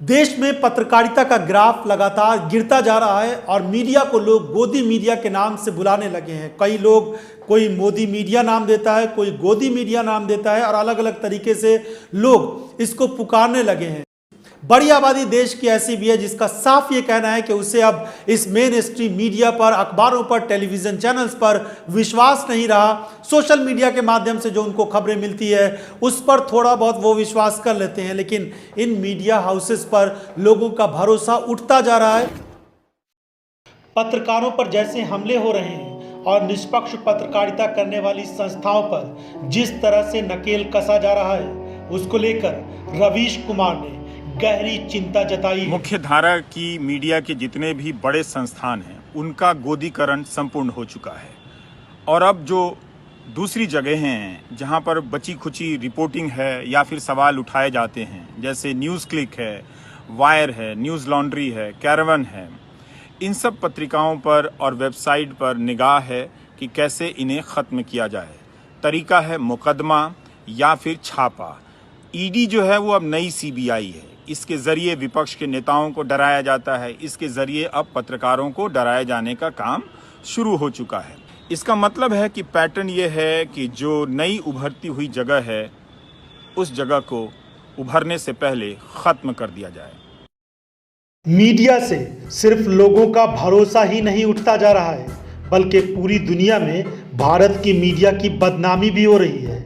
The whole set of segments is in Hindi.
देश में पत्रकारिता का ग्राफ लगातार गिरता जा रहा है और मीडिया को लोग गोदी मीडिया के नाम से बुलाने लगे हैं। कई लोग, कोई मोदी मीडिया नाम देता है, कोई गोदी मीडिया नाम देता है और अलग अलग तरीके से लोग इसको पुकारने लगे हैं। बड़ी आबादी देश की ऐसी भी है जिसका साफ ये कहना है कि उसे अब इस मेन स्ट्रीम मीडिया पर, अखबारों पर, टेलीविजन चैनल्स पर विश्वास नहीं रहा। सोशल मीडिया के माध्यम से जो उनको खबरें मिलती है उस पर थोड़ा बहुत वो विश्वास कर लेते हैं, लेकिन इन मीडिया हाउसेस पर लोगों का भरोसा उठता जा रहा है। पत्रकारों पर जैसे हमले हो रहे हैं और निष्पक्ष पत्रकारिता करने वाली संस्थाओं पर जिस तरह से नकेल कसा जा रहा है, उसको लेकर रवीश कुमार ने गहरी चिंता जताई। मुख्य धारा की मीडिया के जितने भी बड़े संस्थान हैं उनका गोदीकरण संपूर्ण हो चुका है और अब जो दूसरी जगह हैं जहां पर बची खुची रिपोर्टिंग है या फिर सवाल उठाए जाते हैं, जैसे न्यूज़ क्लिक है, वायर है, न्यूज़ लॉन्ड्री है, कैरावन है, इन सब पत्रिकाओं पर और वेबसाइट पर निगाह है कि कैसे इन्हें ख़त्म किया जाए। तरीका है मुकदमा या फिर छापा। ईडी जो है वो अब नई सीबीआई है। इसके ज़रिए विपक्ष के नेताओं को डराया जाता है, इसके ज़रिए अब पत्रकारों को डराए जाने का काम शुरू हो चुका है। इसका मतलब है कि पैटर्न ये है कि जो नई उभरती हुई जगह है उस जगह को उभरने से पहले ख़त्म कर दिया जाए। मीडिया से सिर्फ लोगों का भरोसा ही नहीं उठता जा रहा है, बल्कि पूरी दुनिया में भारत की मीडिया की बदनामी भी हो रही है।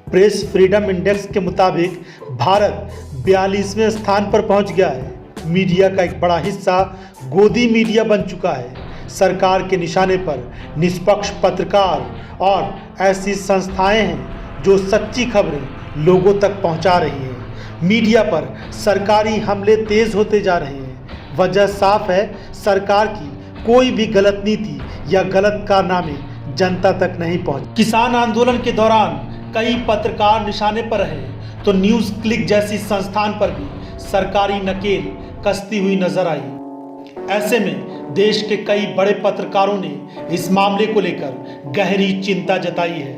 प्रेस फ्रीडम इंडेक्स के मुताबिक भारत 42वें स्थान पर पहुंच गया है। मीडिया का एक बड़ा हिस्सा गोदी मीडिया बन चुका है। सरकार के निशाने पर निष्पक्ष पत्रकार और ऐसी संस्थाएं हैं जो सच्ची खबरें लोगों तक पहुंचा रही हैं। मीडिया पर सरकारी हमले तेज होते जा रहे हैं। वजह साफ है, सरकार की कोई भी गलत नीति या गलत कारनामे जनता तक नहीं पहुंचे। किसान आंदोलन के दौरान कई पत्रकार निशाने पर रहे तो न्यूज़ क्लिक जैसी संस्थान पर भी सरकारी नकेल कसती हुई नजर आई। ऐसे में देश के कई बड़े पत्रकारों ने इस मामले को लेकर गहरी चिंता जताई है।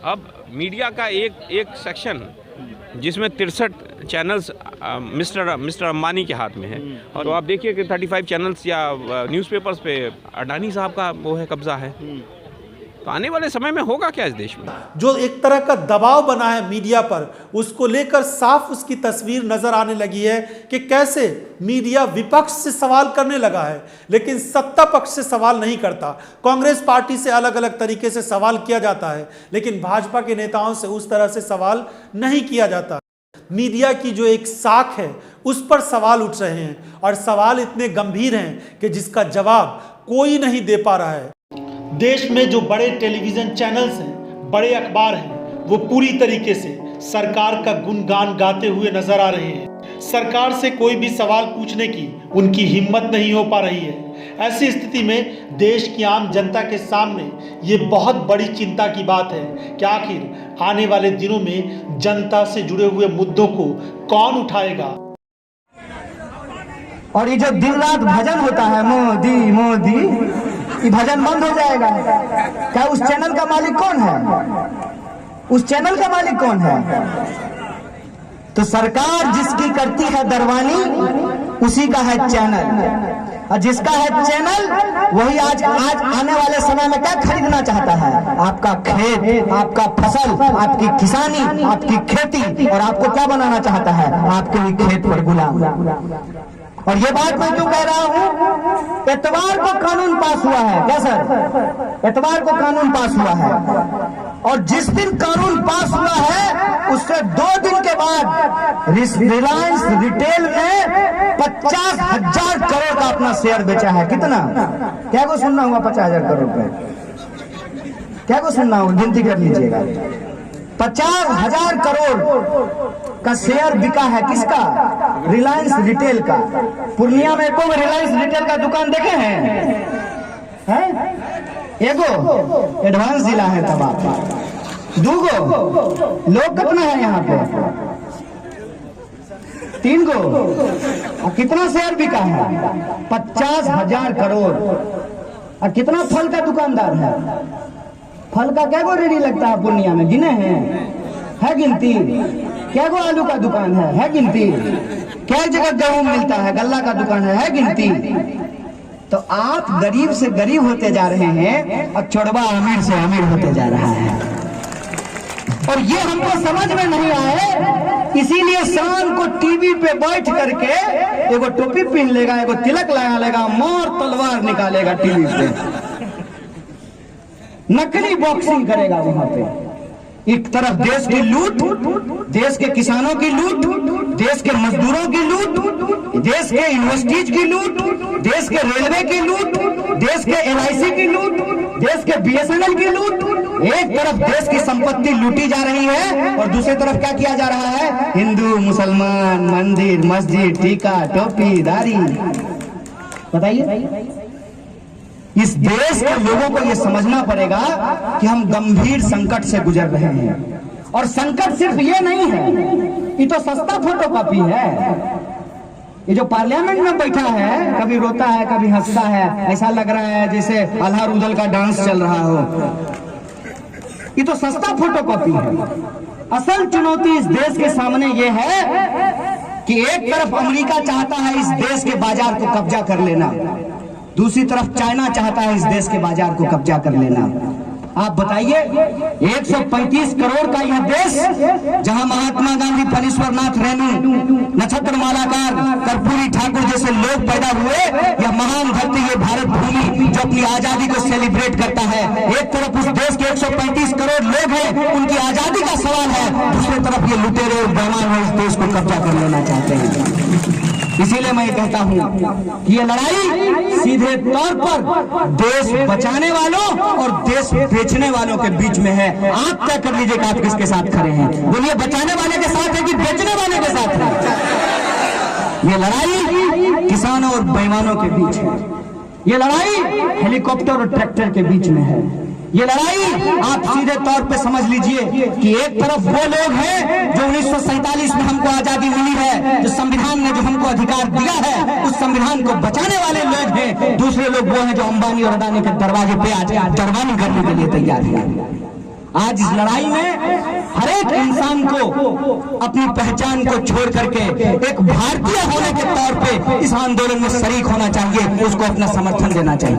अब मीडिया का एक सेक्शन जिसमें 63 चैनल्स मिस्टर अंबानी के हाथ में है, और तो आप देखिए कि 35 चैनल्स या न्यूज़पेपर्स पे अडानी साहब का वो है, कब्जा है। तो आने वाले समय में होगा क्या इस देश में? जो एक तरह का दबाव बना है मीडिया पर, उसको लेकर साफ उसकी तस्वीर नजर आने लगी है कि कैसे मीडिया विपक्ष से सवाल करने लगा है, लेकिन सत्ता पक्ष से सवाल नहीं करता। कांग्रेस पार्टी से अलग अलग तरीके से सवाल किया जाता है, लेकिन भाजपा के नेताओं से उस तरह से सवाल नहीं किया जाता। मीडिया की जो एक साख है उस पर सवाल उठ रहे हैं और सवाल इतने गंभीर हैं कि जिसका जवाब कोई नहीं दे पा रहा है। देश में जो बड़े टेलीविजन चैनल्स हैं, बड़े अखबार हैं, वो पूरी तरीके से सरकार का गुणगान गाते हुए नजर आ रहे हैं। सरकार से कोई भी सवाल पूछने की उनकी हिम्मत नहीं हो पा रही है। ऐसी स्थिति में देश की आम जनता के सामने ये बहुत बड़ी चिंता की बात है कि आखिर आने वाले दिनों में जनता से जुड़े हुए मुद्दों को कौन उठाएगा। और ये जो दिन रात भजन होता है मोदी मोदी, ये भजन बंद हो जाएगा। क्या उस चैनल का मालिक कौन है? उस चैनल का मालिक कौन है? तो सरकार जिसकी करती है दरवानी उसी का है चैनल, और जिसका है चैनल वही आज आने वाले समय में क्या खरीदना चाहता है? आपका खेत, आपका फसल, आपकी किसानी, आपकी खेती, और आपको क्या बनाना चाहता है? आपके ही खेत पर गुलाम। और ये बात मैं क्यों कह रहा हूं? इतवार को कानून पास हुआ है। क्या सर? इतवार को कानून पास हुआ है, और जिस दिन कानून पास हुआ है उससे 2 दिन के बाद रिलायंस रिटेल ने 50,000 करोड़ का अपना शेयर बेचा है। कितना? क्या को सुनना हुआ? 50,000 करोड़ रुपए। क्या को सुनना हुआ? गिनती कर लीजिएगा। 50,000 करोड़ का शेयर बिका है। किसका? रिलायंस रिटेल का। पूर्णिया में कोई रिलायंस रिटेल का दुकान देखे हैं? एगो एडवांस जिला है तब आप। 2 गो लोग कितना है यहाँ पे? 3 गो। और कितना शेयर बिका है? 50,000 करोड़। और कितना फल का दुकानदार है? फल का क्या को रेडी लगता है पूर्णिया में? गिने हैं? है गिनती? क्या गो आलू का दुकान है गिनती? क्या जगह गेहूं मिलता है, गल्ला का दुकान है गिनती? तो आप गरीब से गरीब होते जा रहे हैं और चोरबा अमीर से अमीर होते जा रहा है, और ये हमको समझ में नहीं आए। इसीलिए शाम को टीवी पे बैठ करके एगो टोपी पहन लेगा, एगो तिलक लगा लेगा, मोर तलवार निकालेगा टीवी पे, नकली बॉक्सिंग करेगा वहां पे। एक तरफ देश की लूट, देश के किसानों की लूट, देश के मजदूरों की लूट, देश के यूनिवर्सिटीज की लूट, देश के रेलवे की लूट, देश के LIC की लूट, देश के BSNL की लूट। एक तरफ देश की संपत्ति लूटी जा रही है और दूसरी तरफ क्या किया जा रहा है? हिंदू मुसलमान, मंदिर मस्जिद, टीका टोपी दाढ़ी। बताइए, इस देश के लोगों को यह समझना पड़ेगा कि हम गंभीर संकट से गुजर रहे हैं, और संकट सिर्फ ये नहीं है, ये तो सस्ता फोटोकॉपी है। ये जो पार्लियामेंट में बैठा है, कभी रोता है कभी हंसता है, ऐसा लग रहा है जैसे आल्हा रुदल का डांस चल रहा हो। ये तो सस्ता फोटोकॉपी है। असल चुनौती इस देश के सामने ये है कि एक तरफ अमेरिका चाहता है इस देश के बाजार को कब्जा कर लेना, दूसरी तरफ चाइना चाहता है इस देश के बाजार को कब्जा कर लेना। आप बताइए, 135 करोड़ का यह देश, जहां महात्मा गांधी, फणीश्वरनाथ रेणु, नक्षत्र मालाकार, कर्पूरी ठाकुर जैसे लोग पैदा हुए, यह महान धरती, ये भारत भूमि जो अपनी आजादी को सेलिब्रेट करता है। एक तरफ उस देश के 135 करोड़ लोग हैं, उनकी आजादी का सवाल है, दूसरी तरफ ये लुटेरे और बेईमान इस देश को कब्जा कर लेना चाहते हैं। इसीलिए मैं कहता हूं कि ये लड़ाई सीधे तौर पर देश बचाने वालों और देश बेचने वालों के बीच में है। आप तय कर लीजिए कि आप किसके साथ खड़े हैं। बोलिए, बचाने वाले के साथ है कि बेचने वाले के साथ है? ये लड़ाई किसानों और बेईमानों के बीच है। ये लड़ाई हेलीकॉप्टर और ट्रैक्टर के बीच में है। ये लड़ाई आप सीधे तौर पे समझ लीजिए कि एक तरफ वो लोग हैं जो 1947 में हमको आजादी मिली है, जो संविधान ने जो हमको अधिकार दिया है, उस संविधान को बचाने वाले लोग हैं। दूसरे लोग वो हैं जो अंबानी और अडानी के दरवाजे पे आज दरबानी करने के लिए तैयार है। आज इस लड़ाई में हर एक इंसान को अपनी पहचान को छोड़ करके एक भारतीय होने के तौर पे इस आंदोलन में शरीक होना चाहिए, उसको अपना समर्थन देना चाहिए।